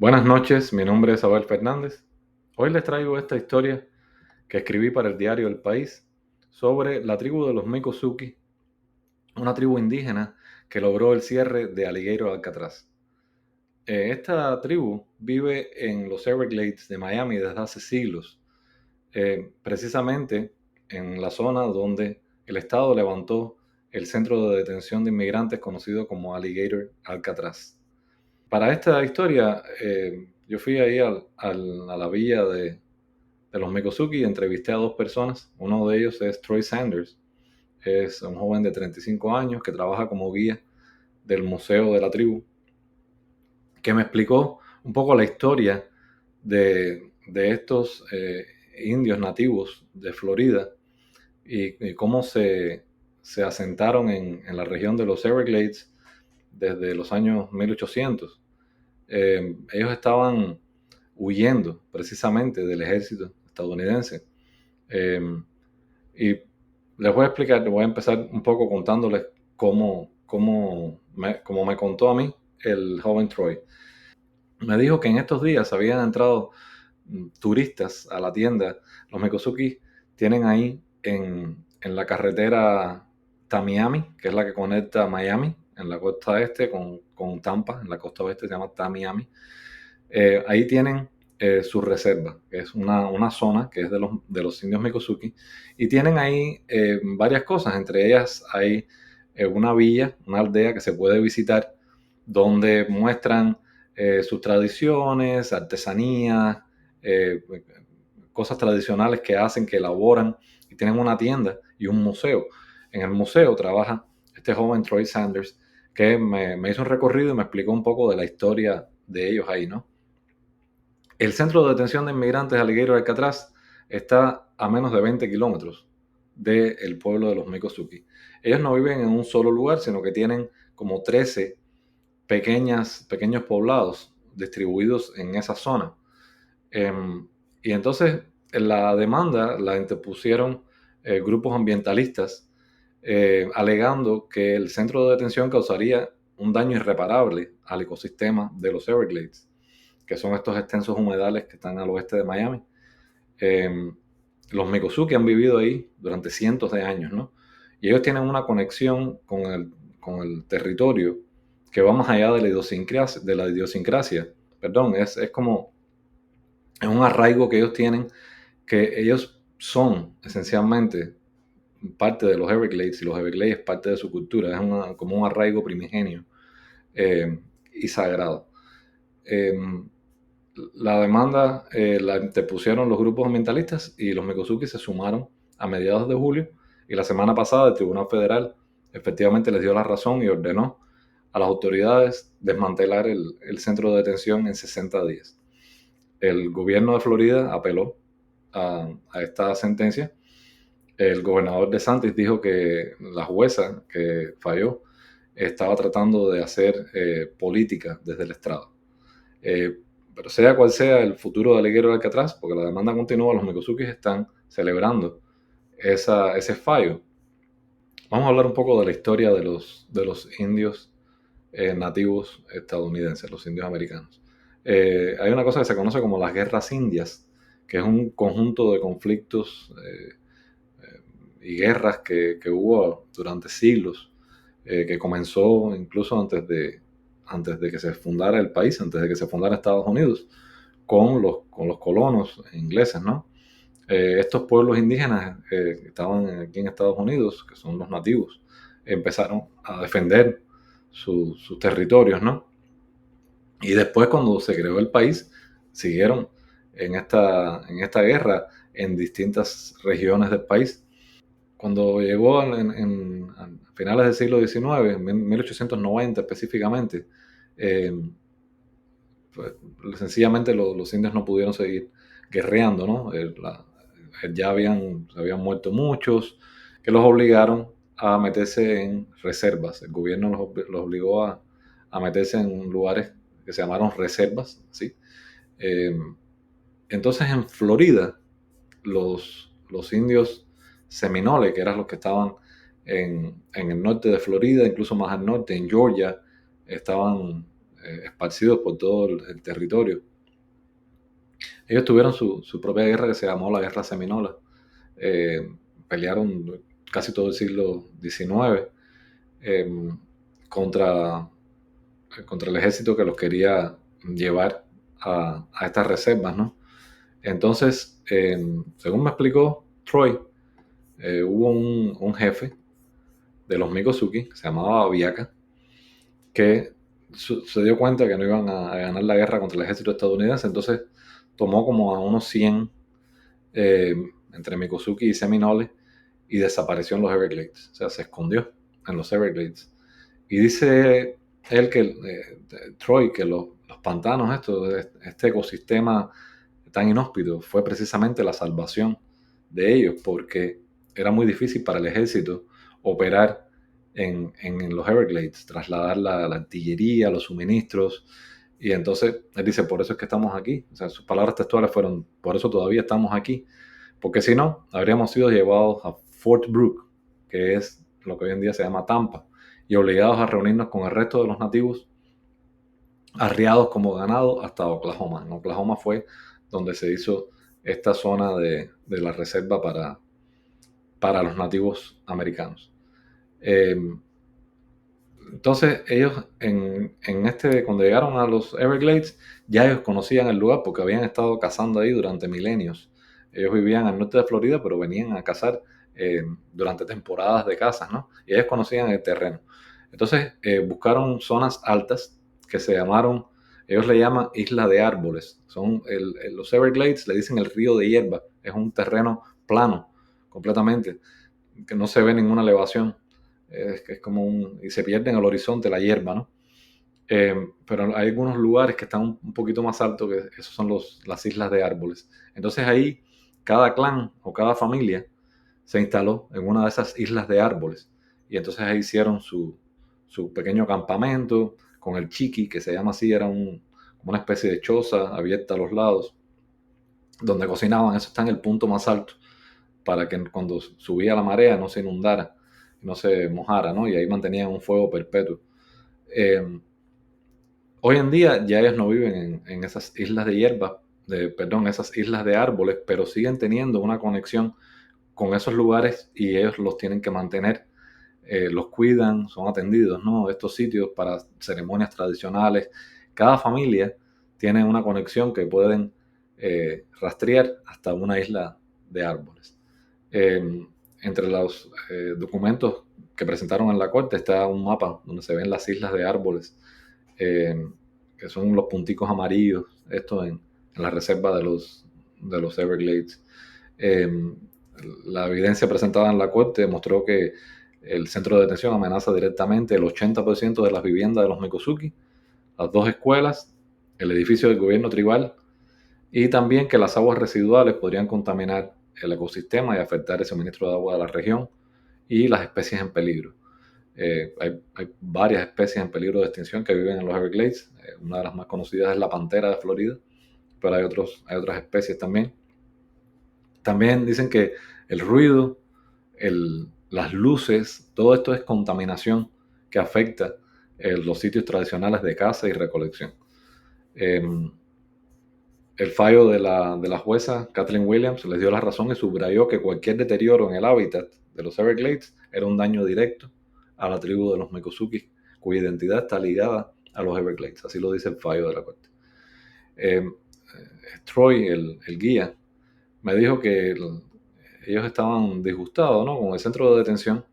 Buenas noches, mi nombre es Abel Fernández. Hoy les traigo esta historia que escribí para el diario El País sobre la tribu de los Miccosukee, una tribu indígena que logró el cierre de Alligator Alcatraz. Esta tribu vive en los Everglades de Miami desde hace siglos, precisamente en la zona donde el estado levantó el centro de detención de inmigrantes conocido como Alligator Alcatraz. Para esta historia, yo fui ahí a la villa de los Miccosukee y entrevisté a dos personas. Uno de ellos es Troy Sanders, es un joven de 35 años que trabaja como guía del museo de la tribu, que me explicó un poco la historia de estos indios nativos de Florida y cómo se asentaron en la región de los Everglades desde los años 1800. Ellos estaban huyendo precisamente del ejército estadounidense. Eh, y les voy a explicar, les voy a empezar un poco contándoles cómo me contó a mí el joven Troy. Me dijo que en estos días habían entrado turistas a la tienda. Los Miccosukee tienen ahí en la carretera Tamiami, que es la que conecta Miami en la costa este con Tampa, en la costa oeste se llama Tamiami. Ahí tienen su reserva, que es una zona que es de los indios Miccosukee, y tienen ahí varias cosas, entre ellas hay una villa, una aldea que se puede visitar, donde muestran sus tradiciones, artesanías, eh, cosas tradicionales que hacen, que elaboran, y tienen una tienda y un museo. En el museo trabaja este joven Troy Sanders, que me hizo un recorrido y me explicó un poco de la historia de ellos ahí, ¿no? El centro de detención de inmigrantes Alligator Alcatraz está a menos de 20 kilómetros del pueblo de los Miccosukee. Ellos no viven en un solo lugar, sino que tienen como 13 pequeños poblados distribuidos en esa zona. Y entonces la demanda la interpusieron grupos ambientalistas alegando que el centro de detención causaría un daño irreparable al ecosistema de los Everglades, que son estos extensos humedales que están al oeste de Miami. Eh, los Miccosukee han vivido ahí durante cientos de años, ¿no? Y ellos tienen una conexión con el territorio que va más allá de la idiosincrasia. Perdón, es como es un arraigo que ellos tienen, que ellos son esencialmente parte de los Everglades y los Everglades es parte de su cultura, como un arraigo primigenio y sagrado. Eh, la demanda la interpusieron los grupos ambientalistas y los Miccosukee se sumaron a mediados de julio, y la semana pasada el Tribunal Federal efectivamente les dio la razón y ordenó a las autoridades desmantelar el centro de detención en 60 días. El gobierno de Florida apeló a esta sentencia. El gobernador DeSantis dijo que la jueza que falló estaba tratando de hacer política desde el estrado. Pero sea cual sea el futuro de Alligator de Alcatraz, porque la demanda continúa, los Miccosukee están celebrando ese fallo. Vamos a hablar un poco de la historia de los indios nativos estadounidenses, los indios americanos. Hay una cosa que se conoce como las guerras indias, que es un conjunto de conflictos y guerras que hubo durante siglos, que comenzó incluso antes de que se fundara el país, antes de que se fundara Estados Unidos, con los colonos ingleses, ¿no? Estos pueblos indígenas que estaban aquí en Estados Unidos, que son los nativos, empezaron a defender sus territorios, ¿no? Y después, cuando se creó el país, siguieron en esta guerra en distintas regiones del país. Cuando llegó a finales del siglo XIX, en 1890 específicamente, eh, pues, sencillamente los indios no pudieron seguir guerreando, ¿no? Se habían muerto muchos, que los obligaron a meterse en reservas. El gobierno los obligó a meterse en lugares que se llamaron reservas, ¿sí? Eh, entonces en Florida, los indios seminoles, que eran los que estaban en el norte de Florida, incluso más al norte, en Georgia, estaban esparcidos por todo el territorio. Ellos tuvieron su propia guerra que se llamó la Guerra Seminola. Pelearon casi todo el siglo XIX eh, contra, contra el ejército que los quería llevar a estas reservas, ¿no? Entonces, según me explicó Troy, hubo un jefe de los Mikosuki, que se llamaba Abiaka, que se dio cuenta que no iban a ganar la guerra contra el ejército estadounidense, entonces tomó como a unos 100 eh, entre Mikosuki y Seminole y desapareció en los Everglades, o sea, se escondió en los Everglades. Y dice él que, Troy, que los pantanos, este ecosistema tan inhóspito, fue precisamente la salvación de ellos, porque era muy difícil para el ejército operar en los Everglades, trasladar la artillería, los suministros. Y entonces él dice, por eso es que estamos aquí. O sea, sus palabras textuales fueron, por eso todavía estamos aquí. Porque si no, habríamos sido llevados a Fort Brooke, que es lo que hoy en día se llama Tampa, y obligados a reunirnos con el resto de los nativos, arriados como ganado hasta Oklahoma. En Oklahoma fue donde se hizo esta zona de la reserva para los nativos americanos. Eh, entonces ellos cuando llegaron a los Everglades, ya ellos conocían el lugar porque habían estado cazando ahí durante milenios. Ellos vivían al norte de Florida, pero venían a cazar durante temporadas de caza, ¿no? Y ellos conocían el terreno. Entonces buscaron zonas altas que se llamaron, ellos le llaman Isla de Árboles. Los Everglades le dicen el río de hierba. Es un terreno plano completamente, que no se ve ninguna elevación. Es como y se pierde en el horizonte la hierba, ¿no? Pero hay algunos lugares que están un poquito más altos, que esos son las islas de árboles. Entonces ahí cada clan o cada familia se instaló en una de esas islas de árboles. Y entonces ahí hicieron su pequeño campamento con el chiqui, que se llama así, era como una especie de choza abierta a los lados, donde cocinaban. Eso está en el punto más alto, para que cuando subía la marea no se inundara, no se mojara, ¿no? Y ahí mantenían un fuego perpetuo. Hoy en día ya ellos no viven en esas islas de hierba, esas islas de árboles, pero siguen teniendo una conexión con esos lugares y ellos los tienen que mantener, los cuidan, son atendidos, ¿no? Estos sitios para ceremonias tradicionales. Cada familia tiene una conexión que pueden rastrear hasta una isla de árboles. Entre los documentos que presentaron en la corte está un mapa donde se ven las islas de árboles, que son los punticos amarillos, esto en la reserva de los Everglades. La evidencia presentada en la corte mostró que el centro de detención amenaza directamente el 80% de las viviendas de los Mikosuki, las 2 escuelas, el edificio del gobierno tribal, y también que las aguas residuales podrían contaminar el ecosistema y afectar el suministro de agua de la región y las especies en peligro. Hay varias especies en peligro de extinción que viven en los Everglades. Una de las más conocidas es la pantera de Florida, pero hay otras especies también. También dicen que el ruido, las luces, todo esto es contaminación que afecta los sitios tradicionales de caza y recolección. El fallo de la jueza Kathleen Williams les dio la razón y subrayó que cualquier deterioro en el hábitat de los Everglades era un daño directo a la tribu de los Mikosuki, cuya identidad está ligada a los Everglades. Así lo dice el fallo de la corte. Troy, el guía, me dijo que ellos estaban disgustados, ¿no?, con el centro de detención,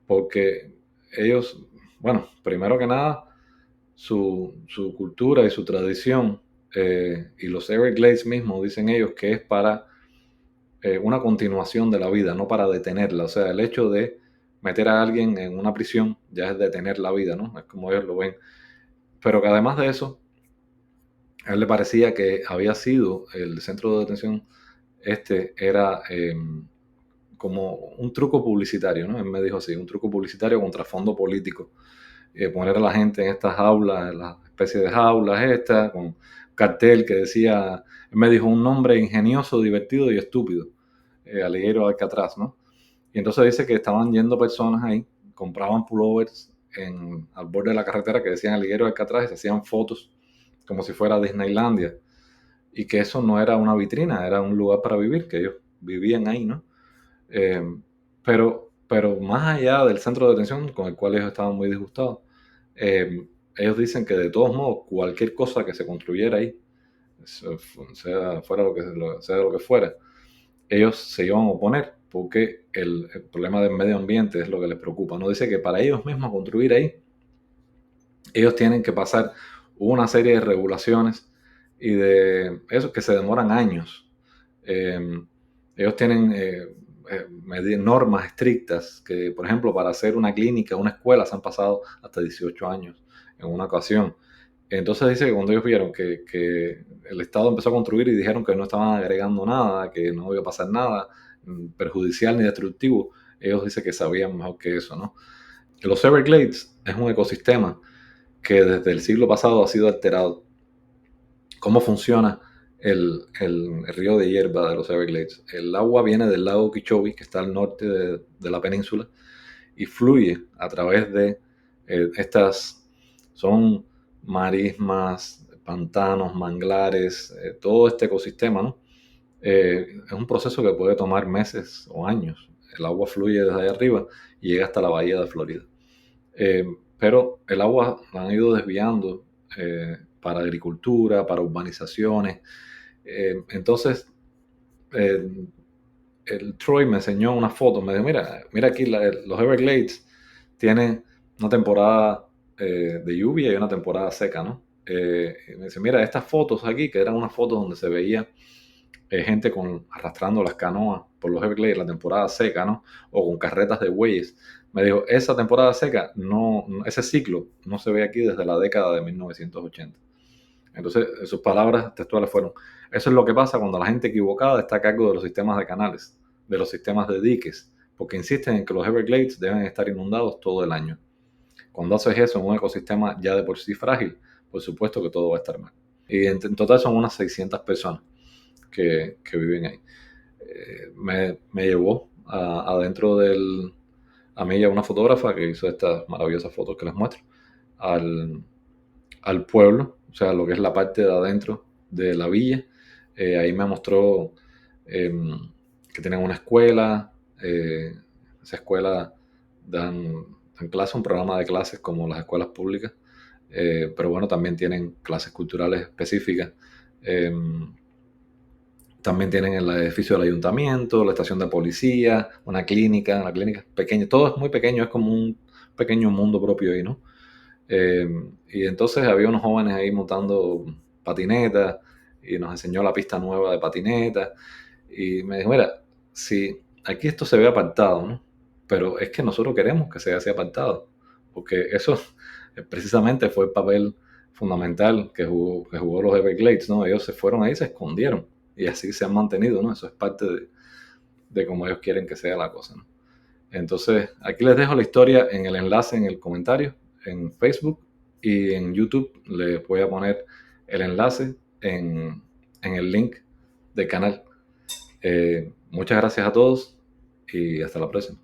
porque ellos, bueno, primero que nada, su cultura y su tradición, y los Everglades mismos dicen ellos que es para una continuación de la vida, no para detenerla. O sea, el hecho de meter a alguien en una prisión ya es detener la vida, ¿no? Es como ellos lo ven. Pero que además de eso, a él le parecía que había sido el centro de detención, era como un truco publicitario, ¿no? Él me dijo así, un truco publicitario contra fondo político. Poner a la gente en estas jaulas, en las especies de jaulas estas, con cartel que decía, él me dijo un nombre ingenioso, divertido y estúpido, Alligator Alcatraz, ¿no? Y entonces dice que estaban yendo personas ahí, compraban pullovers al borde de la carretera que decían el higuero de Alcatraz y se hacían fotos como si fuera Disneylandia, y que eso no era una vitrina, era un lugar para vivir, que ellos vivían ahí, ¿no? Eh, pero más allá del centro de detención, con el cual ellos estaban muy disgustados, ellos dicen que de todos modos, cualquier cosa que se construyera ahí, sea lo que fuera, ellos se iban a oponer porque el problema del medio ambiente es lo que les preocupa. No dice que para ellos mismos construir ahí, ellos tienen que pasar una serie de regulaciones y de eso que se demoran años. Eh, ellos tienen normas estrictas que, por ejemplo, para hacer una clínica, una escuela, se han pasado hasta 18 años en una ocasión. Entonces dice que cuando ellos vieron que el Estado empezó a construir y dijeron que no estaban agregando nada, que no iba a pasar nada perjudicial ni destructivo, ellos dicen que sabían mejor que eso, ¿no? Los Everglades es un ecosistema que desde el siglo pasado ha sido alterado. ¿Cómo funciona el río de hierba de los Everglades? El agua viene del lago Okeechobee, que está al norte de la península, y fluye a través de son marismas, pantanos, manglares, todo este ecosistema, ¿no? Es un proceso que puede tomar meses o años. El agua fluye desde allá arriba y llega hasta la bahía de Florida. Pero el agua la han ido desviando para agricultura, para urbanizaciones. Entonces, eh, el Troy me enseñó una foto, me dijo, mira aquí los Everglades tienen una temporada de lluvia y una temporada seca, ¿no? Y me dice, mira, estas fotos aquí, que eran unas fotos donde se veía gente arrastrando las canoas por los Everglades, la temporada seca, ¿no? O con carretas de bueyes. Me dijo, esa temporada seca, ese ciclo no se ve aquí desde la década de 1980. Entonces, sus palabras textuales fueron, eso es lo que pasa cuando la gente equivocada está a cargo de los sistemas de canales, de los sistemas de diques, porque insisten en que los Everglades deben estar inundados todo el año. Cuando haces eso en un ecosistema ya de por sí frágil, por supuesto que todo va a estar mal. Y en total son unas 600 personas que viven ahí. Me llevó adentro a mí y a una fotógrafa que hizo estas maravillosas fotos que les muestro, al pueblo, o sea, lo que es la parte de adentro de la villa. Ahí me mostró eh, que tienen una escuela, esa escuela dan clases, un programa de clases como las escuelas públicas, pero bueno, también tienen clases culturales específicas. Eh, También tienen el edificio del ayuntamiento, la estación de policía, una clínica pequeña, todo es muy pequeño, es como un pequeño mundo propio ahí, ¿no? Eh, y entonces había unos jóvenes ahí montando patinetas y nos enseñó la pista nueva de patinetas y me dijo, mira, si aquí esto se ve apartado, ¿no? Pero es que nosotros queremos que sea así apartado, porque eso precisamente fue el papel fundamental que jugó los Everglades, ¿no? Ellos se fueron ahí, se escondieron y así se han mantenido, ¿no? Eso es parte de cómo ellos quieren que sea la cosa, ¿no? Entonces, aquí les dejo la historia en el enlace en el comentario, en Facebook y en YouTube. Les voy a poner el enlace en el link del canal. Muchas gracias a todos y hasta la próxima.